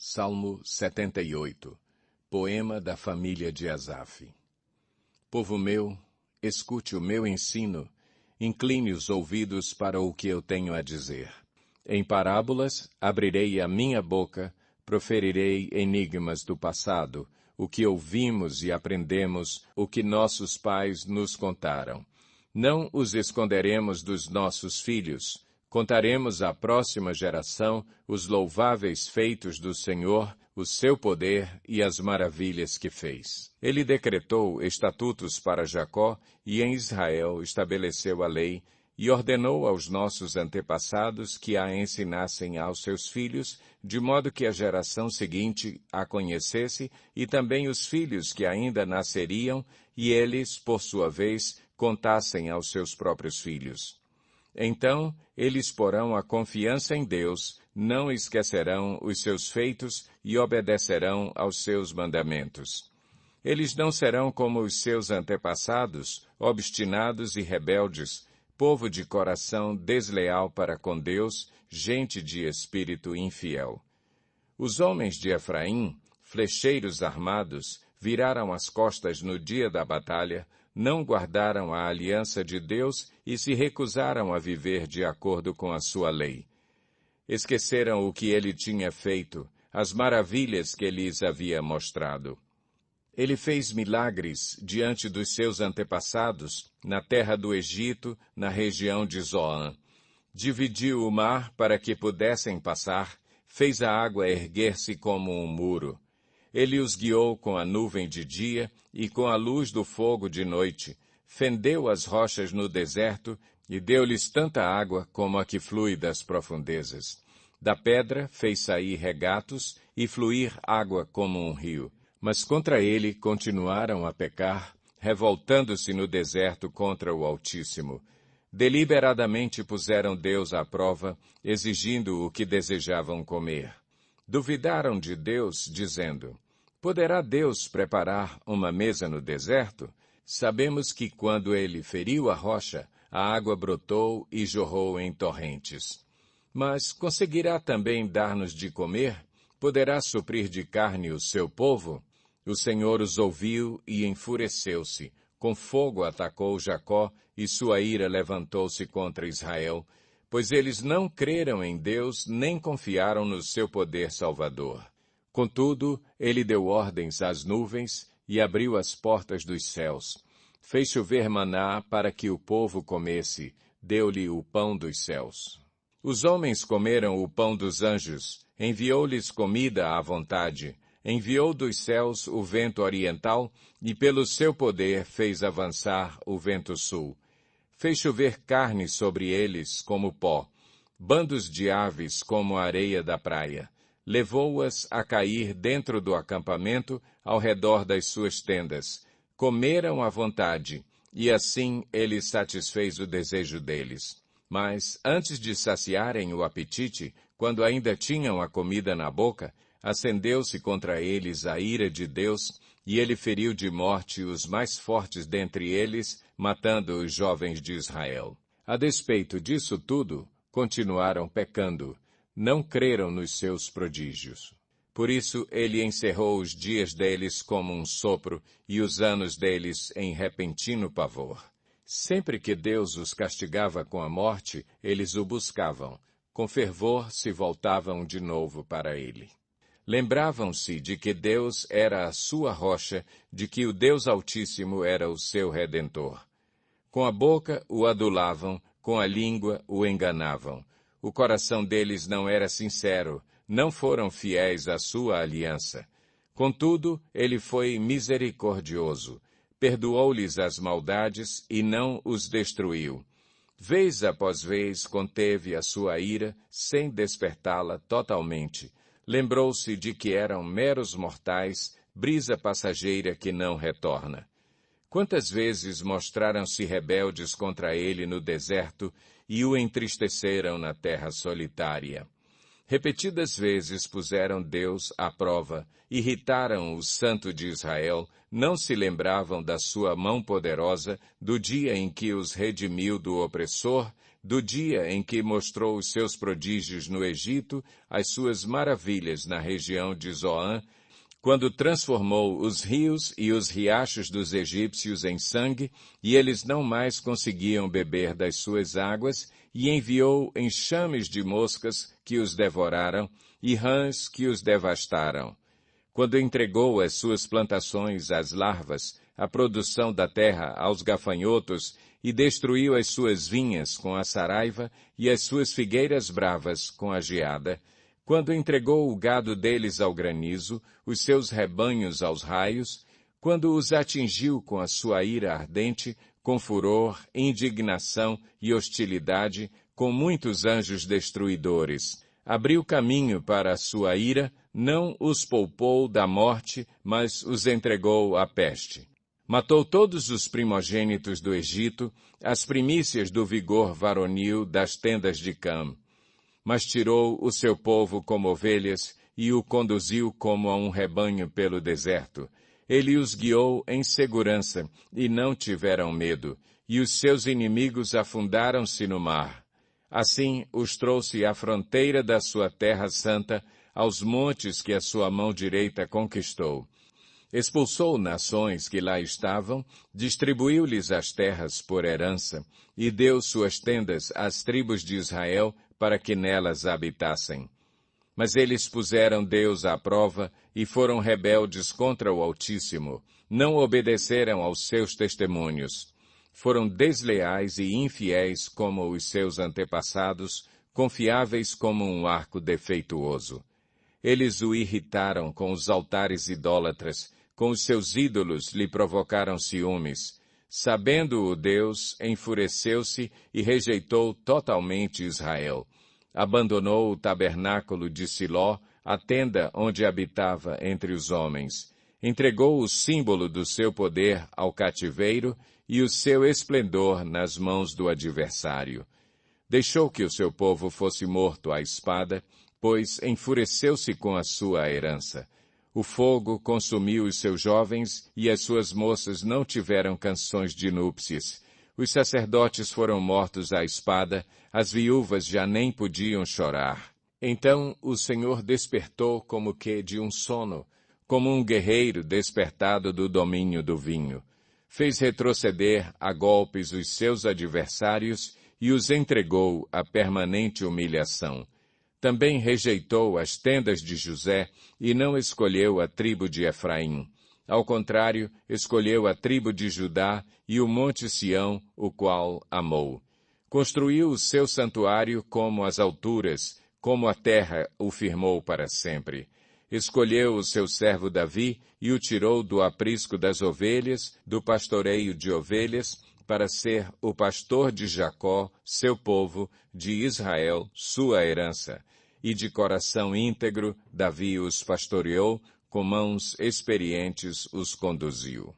Salmo 78. Poema da família de Asaf. Povo meu, escute o meu ensino, incline os ouvidos para o que eu tenho a dizer. Em parábolas abrirei a minha boca, proferirei enigmas do passado, o que ouvimos e aprendemos, o que nossos pais nos contaram. Não os esconderemos dos nossos filhos. Contaremos à próxima geração os louváveis feitos do Senhor, o seu poder e as maravilhas que fez. Ele decretou estatutos para Jacó e em Israel estabeleceu a lei e ordenou aos nossos antepassados que a ensinassem aos seus filhos, de modo que a geração seguinte a conhecesse e também os filhos que ainda nasceriam e eles, por sua vez, contassem aos seus próprios filhos. Então, eles porão a confiança em Deus, não esquecerão os seus feitos e obedecerão aos seus mandamentos. Eles não serão como os seus antepassados, obstinados e rebeldes, povo de coração desleal para com Deus, gente de espírito infiel. Os homens de Efraim, flecheiros armados, viraram as costas no dia da batalha, não guardaram a aliança de Deus e se recusaram a viver de acordo com a sua lei. Esqueceram o que ele tinha feito, as maravilhas que lhes havia mostrado. Ele fez milagres diante dos seus antepassados, na terra do Egito, na região de Zoan. Dividiu o mar para que pudessem passar, fez a água erguer-se como um muro. Ele os guiou com a nuvem de dia e com a luz do fogo de noite, fendeu as rochas no deserto e deu-lhes tanta água como a que flui das profundezas. Da pedra fez sair regatos e fluir água como um rio. Mas contra ele continuaram a pecar, revoltando-se no deserto contra o Altíssimo. Deliberadamente puseram Deus à prova, exigindo o que desejavam comer. Duvidaram de Deus, dizendo: poderá Deus preparar uma mesa no deserto? Sabemos que quando ele feriu a rocha, a água brotou e jorrou em torrentes. Mas conseguirá também dar-nos de comer? Poderá suprir de carne o seu povo? O Senhor os ouviu e enfureceu-se. Com fogo atacou Jacó e sua ira levantou-se contra Israel, pois eles não creram em Deus nem confiaram no seu poder salvador. Contudo, ele deu ordens às nuvens e abriu as portas dos céus. Fez chover maná para que o povo comesse, deu-lhe o pão dos céus. Os homens comeram o pão dos anjos, enviou-lhes comida à vontade, enviou dos céus o vento oriental e pelo seu poder fez avançar o vento sul. Fez chover carne sobre eles como pó, bandos de aves como a areia da praia. Levou-as a cair dentro do acampamento, ao redor das suas tendas. Comeram à vontade, e assim ele satisfez o desejo deles. Mas, antes de saciarem o apetite, quando ainda tinham a comida na boca, acendeu-se contra eles a ira de Deus, e ele feriu de morte os mais fortes dentre eles, matando os jovens de Israel. A despeito disso tudo, continuaram pecando. Não creram nos seus prodígios. Por isso ele encerrou os dias deles como um sopro e os anos deles em repentino pavor. Sempre que Deus os castigava com a morte, eles o buscavam. Com fervor se voltavam de novo para ele. Lembravam-se de que Deus era a sua rocha, de que o Deus Altíssimo era o seu Redentor. Com a boca o adulavam, com a língua o enganavam. O coração deles não era sincero, não foram fiéis à sua aliança. Contudo, ele foi misericordioso, perdoou-lhes as maldades e não os destruiu. Vez após vez conteve a sua ira, sem despertá-la totalmente. Lembrou-se de que eram meros mortais, brisa passageira que não retorna. Quantas vezes mostraram-se rebeldes contra ele no deserto e o entristeceram na terra solitária. Repetidas vezes puseram Deus à prova, irritaram o Santo de Israel, não se lembravam da sua mão poderosa, do dia em que os redimiu do opressor, do dia em que mostrou os seus prodígios no Egito, as suas maravilhas na região de Zoan, quando transformou os rios e os riachos dos egípcios em sangue, e eles não mais conseguiam beber das suas águas, e enviou enxames de moscas que os devoraram, e rãs que os devastaram. Quando entregou as suas plantações às larvas, a produção da terra aos gafanhotos, e destruiu as suas vinhas com a saraiva e as suas figueiras bravas com a geada, quando entregou o gado deles ao granizo, os seus rebanhos aos raios, quando os atingiu com a sua ira ardente, com furor, indignação e hostilidade, com muitos anjos destruidores. Abriu caminho para a sua ira, não os poupou da morte, mas os entregou à peste. Matou todos os primogênitos do Egito, as primícias do vigor varonil das tendas de Cam. Mas tirou o seu povo como ovelhas e o conduziu como a um rebanho pelo deserto. Ele os guiou em segurança e não tiveram medo, e os seus inimigos afundaram-se no mar. Assim os trouxe à fronteira da sua terra santa, aos montes que a sua mão direita conquistou. Expulsou nações que lá estavam, distribuiu-lhes as terras por herança, e deu suas tendas às tribos de Israel para que nelas habitassem. Mas eles puseram Deus à prova e foram rebeldes contra o Altíssimo, não obedeceram aos seus testemunhos. Foram desleais e infiéis como os seus antepassados, confiáveis como um arco defeituoso. Eles o irritaram com os altares idólatras, com os seus ídolos lhe provocaram ciúmes. Sabendo-o Deus, enfureceu-se e rejeitou totalmente Israel. Abandonou o tabernáculo de Siló, a tenda onde habitava entre os homens. Entregou o símbolo do seu poder ao cativeiro e o seu esplendor nas mãos do adversário. Deixou que o seu povo fosse morto à espada, pois enfureceu-se com a sua herança. O fogo consumiu os seus jovens e as suas moças não tiveram canções de núpcias. Os sacerdotes foram mortos à espada, as viúvas já nem podiam chorar. Então o Senhor despertou como que de um sono, como um guerreiro despertado do domínio do vinho. Fez retroceder a golpes os seus adversários e os entregou à permanente humilhação. Também rejeitou as tendas de José e não escolheu a tribo de Efraim. Ao contrário, escolheu a tribo de Judá e o monte Sião, o qual amou. Construiu o seu santuário como as alturas, como a terra o firmou para sempre. Escolheu o seu servo Davi e o tirou do aprisco das ovelhas, do pastoreio de ovelhas, para ser o pastor de Jacó, seu povo, de Israel, sua herança. E de coração íntegro, Davi os pastoreou, com mãos experientes os conduziu.